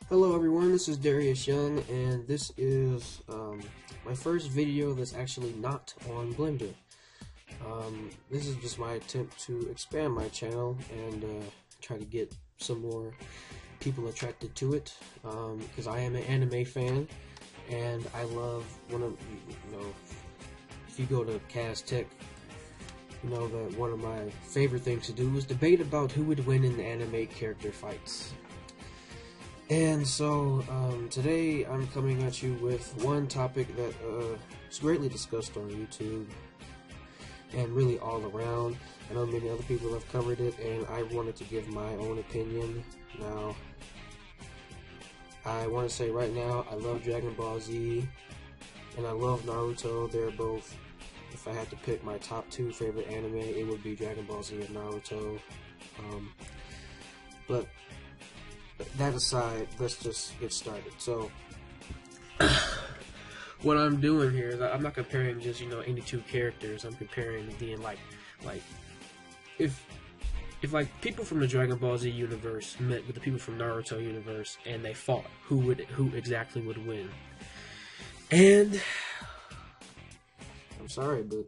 Hello everyone, this is Darius Young, and this is my first video that's actually not on Blender. This is just my attempt to expand my channel and try to get some more people attracted to it, because I am an anime fan, and I love if you go to Cast Tech, you know that one of my favorite things to do is debate about who would win in anime character fights. And so, today I'm coming at you with one topic that is greatly discussed on YouTube and really all around. I know many other people have covered it, and I wanted to give my own opinion. Now, I want to say right now, I love Dragon Ball Z, and I love Naruto. They're both, if I had to pick my top two favorite anime, it would be Dragon Ball Z and Naruto. But that aside, let's just get started. So, what I'm doing here is I'm not comparing just any two characters. I'm comparing being like if like people from the Dragon Ball Z universe met with the people from Naruto universe and they fought, who exactly would win? And I'm sorry, but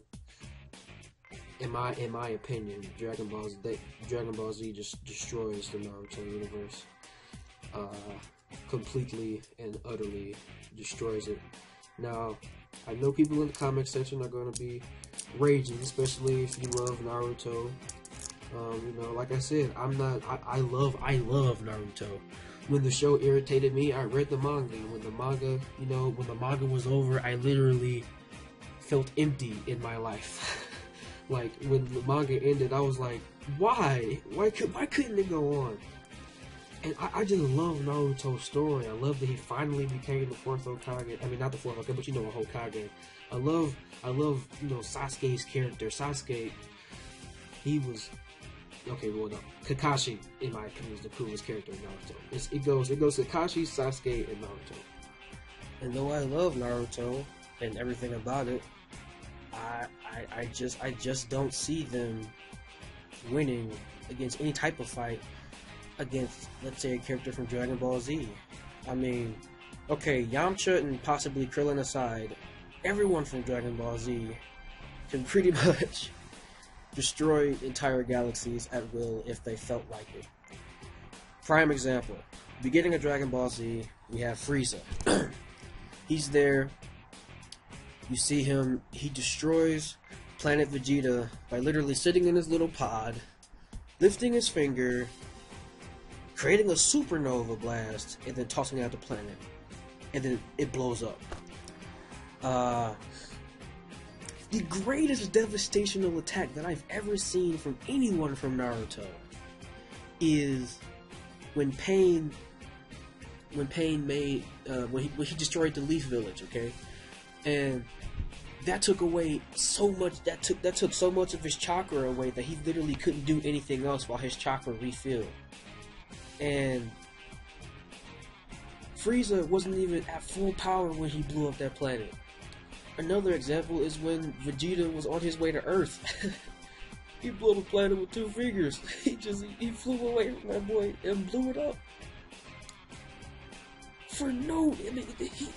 in my opinion, Dragon Ball Z just destroys the Naruto universe. Completely and utterly destroys it. Now, I know people in the comment section are going to be raging, especially if you love Naruto. Like I said, I love Naruto. When the show irritated me, I read the manga. When the manga was over, I literally felt empty in my life. Like, when the manga ended, I was like, why couldn't it go on? And I just love Naruto's story. I love that he finally became the fourth Hokage. I mean, not the fourth Hokage, but a Hokage. I love Sasuke's character. Sasuke, he was Kakashi, in my opinion, is the coolest character in Naruto. It goes Kakashi, Sasuke, and Naruto. And though I love Naruto and everything about it, I just don't see them winning against any type of fight against, let's say, a character from Dragon Ball Z. I mean, okay, Yamcha and possibly Krillin aside, everyone from Dragon Ball Z can pretty much destroy entire galaxies at will if they felt like it. Prime example, beginning of Dragon Ball Z, we have Frieza. He's there, you see him, he destroys planet Vegeta by literally sitting in his little pod, lifting his finger, creating a supernova blast, and then tossing it out the planet, and then it blows up. The greatest devastational attack that I've ever seen from anyone from Naruto is when Pain made when he destroyed the Leaf Village, okay, and that took away so much. That took so much of his chakra away that he literally couldn't do anything else while his chakra refilled. And Frieza wasn't even at full power when he blew up that planet. Another example is when Vegeta was on his way to Earth. He blew up a planet with 2 fingers. He flew away from that boy and blew it up.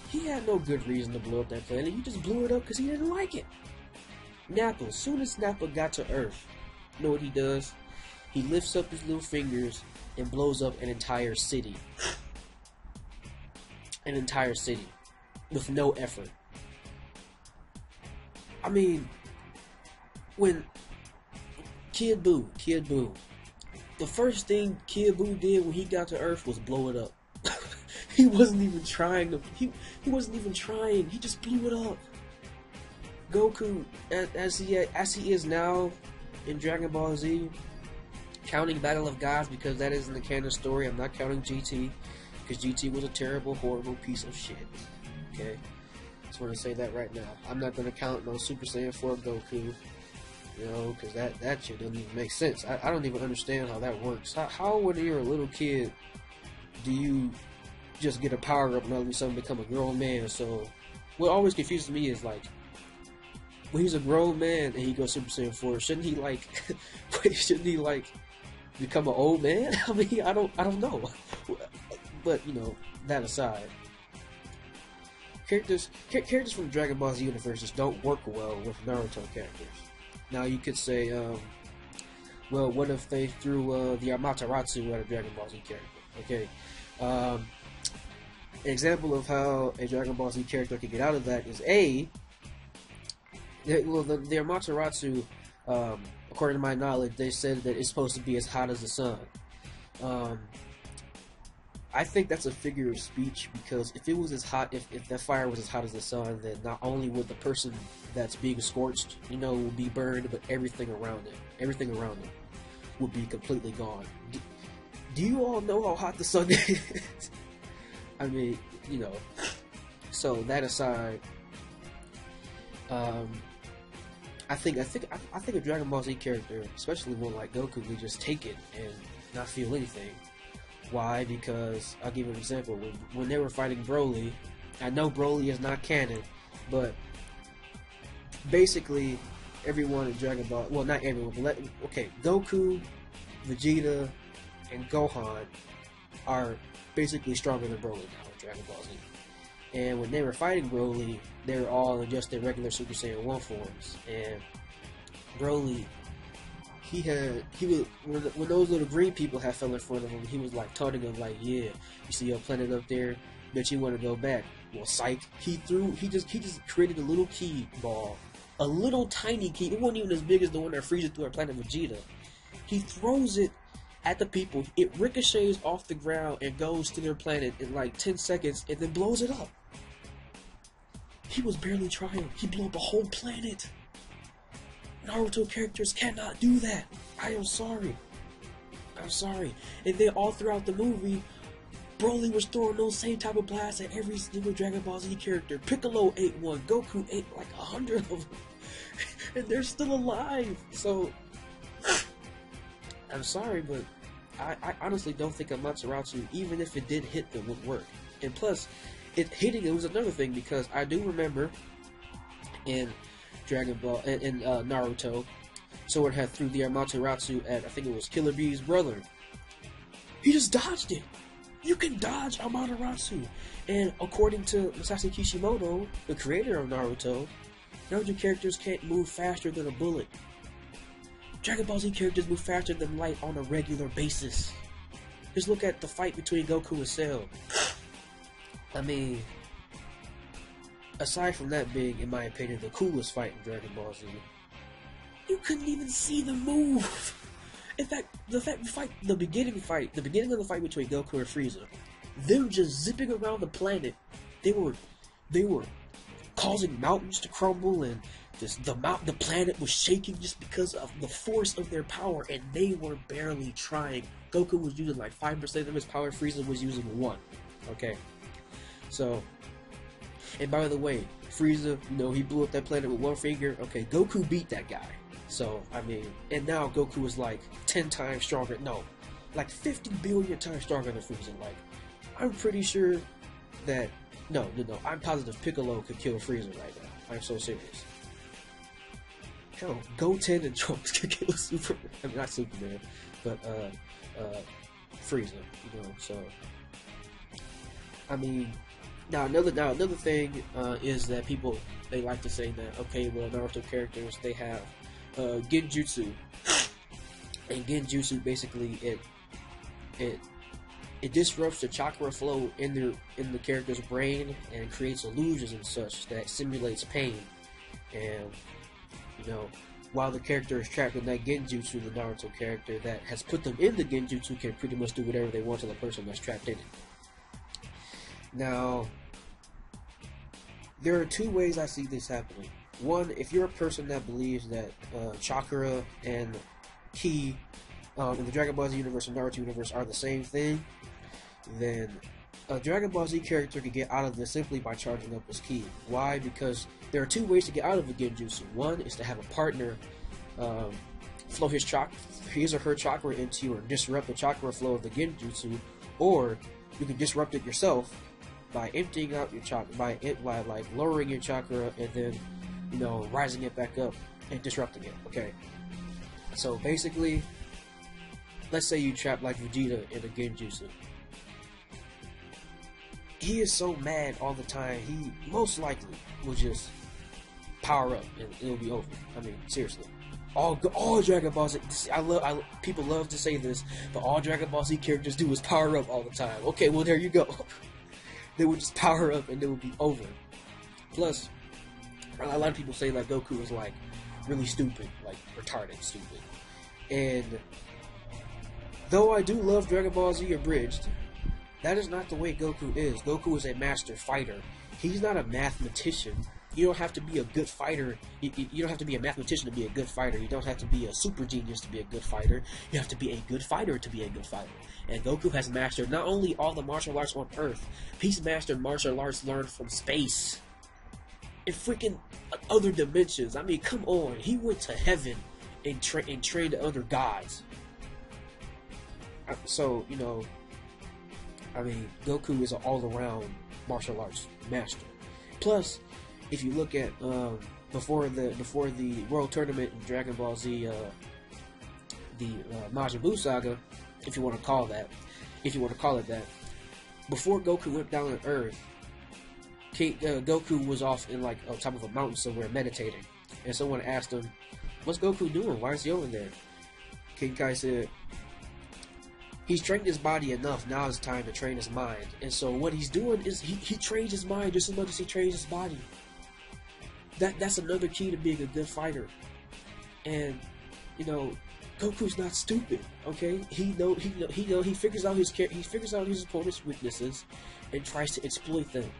He had no good reason to blow up that planet. He just blew it up because he didn't like it. Nappa, as soon as Nappa got to Earth, you know what he does? He lifts up his little fingers and blows up an entire city. An entire city. With no effort. I mean, when Kid Buu, the first thing Kid Buu did when he got to Earth was blow it up. He wasn't even trying to, he wasn't even trying, he just blew it up. Goku, as he is now in Dragon Ball Z, counting Battle of Gods because that isn't the canon story. I'm not counting GT because GT was a terrible, horrible piece of shit. Okay, just want to say that right now. I'm not gonna count no Super Saiyan 4 Goku, because that shit doesn't even make sense. I don't even understand how that works. How when you're a little kid do you just get a power up and all of a sudden become a grown man? So what always confuses me is like, when he's a grown man and he goes Super Saiyan 4, shouldn't he become an old man? I mean, I don't know. But you know, that aside, characters from the Dragon Ball Z universe just don't work well with Naruto characters. Now you could say, well, what if they threw the Amaterasu at a Dragon Ball Z character? Okay, an example of how a Dragon Ball Z character can get out of that is the Amaterasu, according to my knowledge, they said that it's supposed to be as hot as the sun. I think that's a figure of speech, because if it was as hot, if that fire was as hot as the sun, then not only would the person that's being scorched, you know, will be burned, but everything around it would be completely gone. Do you all know how hot the sun is? I mean, you know. So that aside, I think a Dragon Ball Z character, especially one like Goku, would just take it and not feel anything. Why? Because I'll give you an example. When they were fighting Broly, I know Broly is not canon, but basically everyone in Dragon Ball, well, not everyone, but Goku, Vegeta, and Gohan are basically stronger than Broly now in Dragon Ball Z. And when they were fighting Broly, they were all in just their regular Super Saiyan 1 forms. And Broly, when those little green people had fell in front of him, he was like taunting them like, yeah, you see your planet up there? Bet you want to go back. Well, psych. He just created a little key ball. A little tiny key. It wasn't even as big as the one that freezes through our planet Vegeta. He throws it at the people. It ricochets off the ground and goes to their planet in like 10 seconds and then blows it up. He was barely trying. He blew up a whole planet. Naruto characters cannot do that. I am sorry. I'm sorry. And then all throughout the movie, Broly was throwing those same type of blasts at every single Dragon Ball Z character. Piccolo ate one. Goku ate like 100 of them. And they're still alive. So, I'm sorry, but I honestly don't think Amaterasu, even if it did hit them, would work. And plus, hitting it was another thing, because I do remember in Dragon Ball in Naruto, someone had threw the Amaterasu at, I think it was Killer Bee's brother. He just dodged it. You can dodge Amaterasu. And according to Masashi Kishimoto, the creator of Naruto characters can't move faster than a bullet. Dragon Ball Z characters move faster than light on a regular basis. Just look at the fight between Goku and Cell. I mean, aside from that being, in my opinion, the coolest fight in Dragon Ball Z, you couldn't even see them move. In fact, the beginning of the fight between Goku and Frieza, them just zipping around the planet, they were causing mountains to crumble, and the planet was shaking just because of the force of their power, and they were barely trying. Goku was using like 5% of his power, Frieza was using 1. Okay, so, and by the way, Frieza, you know, he blew up that planet with 1 finger. Okay, Goku beat that guy. So, I mean, and now Goku is like 10 times stronger. No, like 50 billion times stronger than Frieza. Like, I'm pretty sure that, no, I'm positive Piccolo could kill Frieza right now. I'm so serious. Hell, Goten and Trunks could kill Superman. I mean, not Superman, but, Frieza, you know, so. I mean, now another thing is that people, they like to say that, okay, well, Naruto characters, they have Genjutsu, and Genjutsu basically it disrupts the chakra flow in the character's brain and creates illusions and such that simulates pain. And you know, while the character is trapped in that Genjutsu, the Naruto character that has put them in the Genjutsu can pretty much do whatever they want to the person that's trapped in it. Now, there are 2 ways I see this happening. One, if you're a person that believes that chakra and ki in the Dragon Ball Z universe and Naruto universe are the same thing, then a Dragon Ball Z character can get out of this simply by charging up his ki. Why? Because there are 2 ways to get out of a Genjutsu. One is to have a partner flow his or her chakra into you, or disrupt the chakra flow of the Genjutsu, or you can disrupt it yourself by emptying out your chakra, by like lowering your chakra and then, you know, rising it back up and disrupting it. Okay, so basically, let's say you trap like Vegeta in a Genjutsu. he is so mad all the time. He most likely will just power up and it'll be over. I mean, seriously. All Dragon Ball Z. People love to say this, but all Dragon Ball Z characters do is power up all the time. Okay, well there you go. They would just power up and it would be over. Plus, a lot of people say like Goku is like really stupid, like retarded stupid. And though I do love Dragon Ball Z Abridged, that is not the way Goku is. Goku is a master fighter. He's not a mathematician. You don't have to be a good fighter. You don't have to be a mathematician to be a good fighter. You don't have to be a super genius to be a good fighter. You have to be a good fighter to be a good fighter. And Goku has mastered not only all the martial arts on Earth, he's mastered martial arts learned from space. In freaking other dimensions. I mean, come on. He went to heaven and trained under gods. So, you know, I mean, Goku is an all-around martial arts master. Plus, if you look at before the World Tournament in Dragon Ball Z, the Majin Buu saga, if you want to call it that, before Goku went down to Earth, Goku was off in like on top of a mountain somewhere meditating, and someone asked him, "What's Goku doing? Why is he over there?" King Kai said, "He's trained his body enough. Now it's time to train his mind." And so what he's doing is he trains his mind just as much as he trains his body. That's another key to being a good fighter. And you know, Goku's not stupid. Okay, he figures out his opponent's weaknesses and tries to exploit them.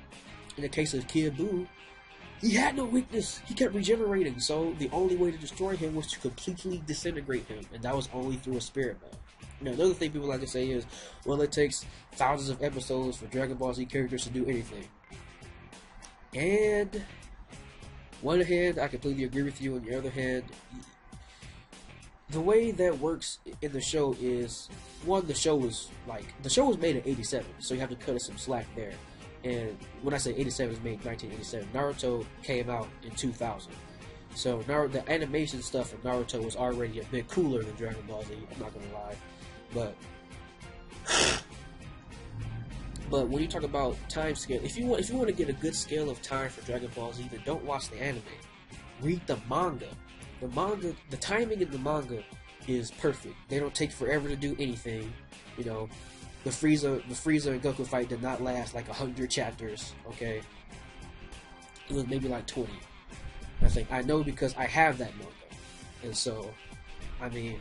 In the case of Kid Buu, he had no weakness. He kept regenerating, so the only way to destroy him was to completely disintegrate him, and that was only through a spirit bomb. Now, another thing people like to say is, well, it takes thousands of episodes for Dragon Ball Z characters to do anything. And one hand, I completely agree with you. On the other hand, the way that works in the show is, one, the show was made in '87, so you have to cut us some slack there. And when I say 87, it was made in 1987. Naruto came out in 2000. So the animation stuff from Naruto was already a bit cooler than Dragon Ball Z, I'm not gonna lie. But when you talk about time scale, if you want to get a good scale of time for Dragon Ball Z, then don't watch the anime. Read the manga. The timing in the manga is perfect. They don't take forever to do anything. You know, the Frieza and Goku fight did not last like 100 chapters. Okay, it was maybe like 20. I think I know because I have that manga, and so I mean.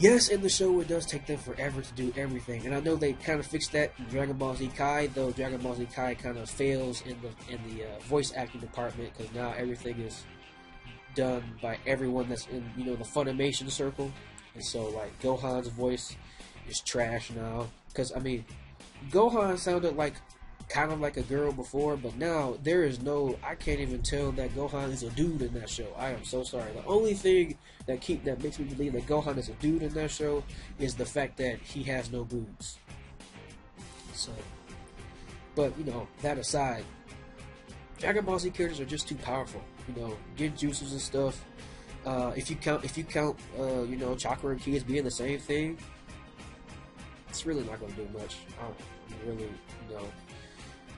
Yes, in the show it does take them forever to do everything, and I know they kind of fixed that in Dragon Ball Z Kai, though Dragon Ball Z Kai kind of fails in the voice acting department, because now everything is done by everyone that's in the Funimation circle, and so like Gohan's voice is trash now, because I mean Gohan sounded like kind of like a girl before, but now I can't even tell that Gohan is a dude in that show. I am so sorry. The only thing that makes me believe that Gohan is a dude in that show is the fact that he has no boobs. So, but that aside, Dragon Ball Z characters are just too powerful. Genjutsus and stuff. If you count, chakra and ki as being the same thing, it's really not going to do much.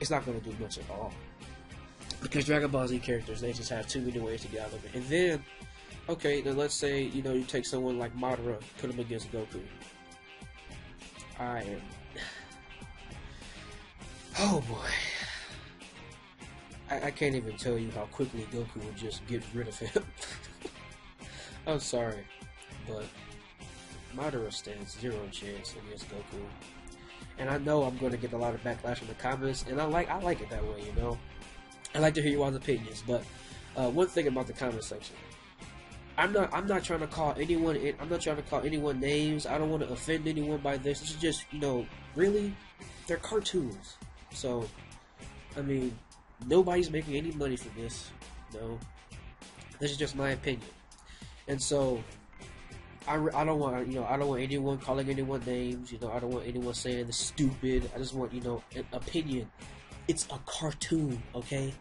It's not going to do much at all. Because Dragon Ball Z characters, they just have too many ways to get out of it. And then, okay, then let's say, you take someone like Madara, put him against Goku. Oh boy. I can't even tell you how quickly Goku would just get rid of him. I'm sorry, but Madara stands zero chance against Goku. And I know I'm going to get a lot of backlash from the comments, and I like it that way, I like to hear your opinions, but one thing about the comment section, I'm not trying to call anyone names. I don't want to offend anyone by this. This is just, really, they're cartoons. So, I mean, nobody's making any money from this. This is just my opinion. And so, I don't want anyone calling anyone names. I don't want anyone saying it's stupid. I just want an opinion. It's a cartoon, okay?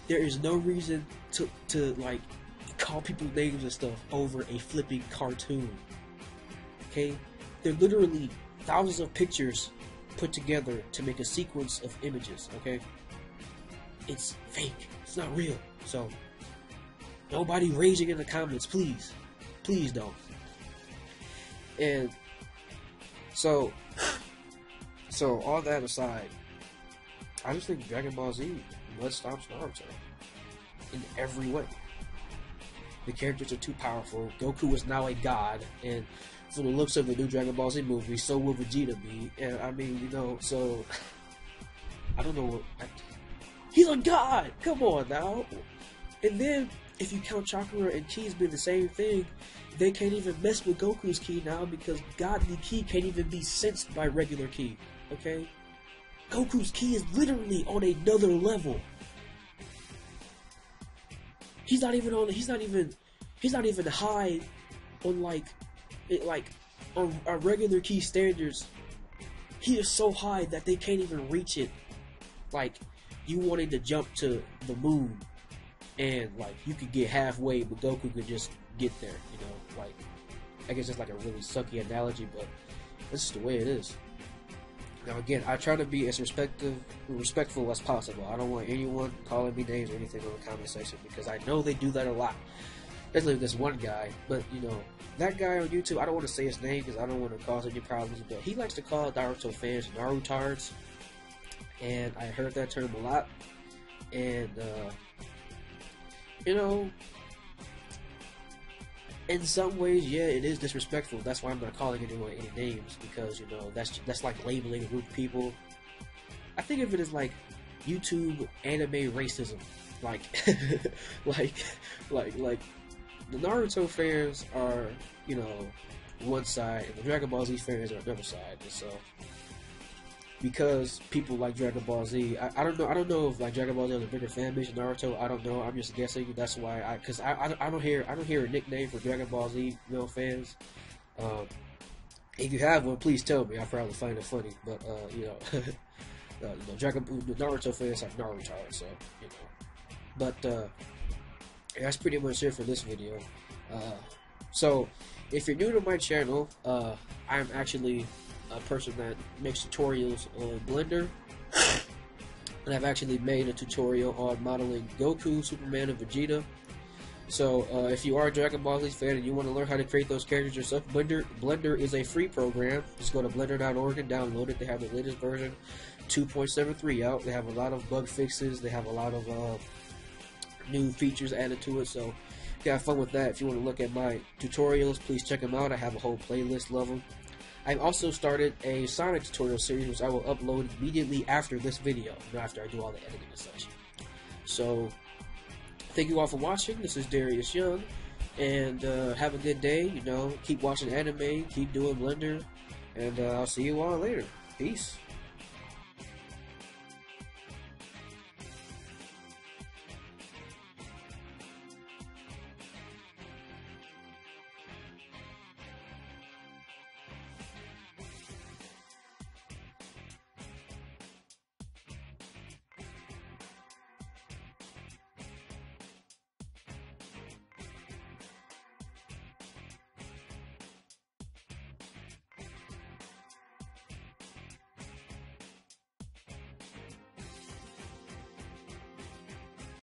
There is no reason to like call people names and stuff over a flipping cartoon. Okay? There are literally thousands of pictures put together to make a sequence of images, okay? It's fake. It's not real. So, nobody raging in the comments, please. Please don't. And so all that aside, I just think Dragon Ball Z must stop Naruto in every way. The characters are too powerful. Goku is now a god, and from the looks of the new Dragon Ball Z movie, so will Vegeta be. And I mean, you know, so I don't know what. He's a god. Come on now. And then if you count chakra and keys being the same thing, they can't even mess with Goku's ki now because godly ki can't even be sensed by regular ki. Okay, Goku's ki is literally on another level. He's not even high on on regular ki standards. He is so high that they can't even reach it. Like, you wanted to jump to the moon, and like you could get halfway, but Goku could just get there. You know, like, I guess it's like a really sucky analogy, but this is the way it is. Now again, I try to be as respectful as possible. I don't want anyone calling me names or anything in the comment section because I know they do that a lot. Especially this one guy, but you know, that guy on YouTube, I don't want to say his name because I don't want to cause any problems, but he likes to call Naruto fans Narutards, and I heard that term a lot, and you know, in some ways, yeah, it is disrespectful. That's why I'm not calling anyone any names, because you know that's like labeling a group of people. I think of it as like YouTube anime racism, like like the Naruto fans are, you know, one side, and the Dragon Ball Z fans are another side, and so because people like Dragon Ball Z, I don't know if like Dragon Ball Z has a bigger fan base than Naruto. I don't know. I'm just guessing. That's why I don't hear a nickname for Dragon Ball Z, you know, fans. If you have one, please tell me. I probably find it funny, but you know, Naruto fans have Naruto, so you know. But that's pretty much it for this video. So if you're new to my channel, I'm actually a person that makes tutorials on Blender, and I've actually made a tutorial on modeling Goku, Superman, and Vegeta. So if you are a Dragon Ball Z fan and you want to learn how to create those characters yourself, Blender is a free program. Just go to blender.org and download it. They have the latest version 2.73 out. They have a lot of bug fixes. They have a lot of new features added to it, so you can have fun with that. If you want to look at my tutorials, please check them out. I have a whole playlist of them. I've also started a Sonic tutorial series, which I will upload immediately after this video, after I do all the editing and such. So, thank you all for watching. This is Darius Young, and have a good day. You know, keep watching anime, keep doing Blender, and I'll see you all later. Peace.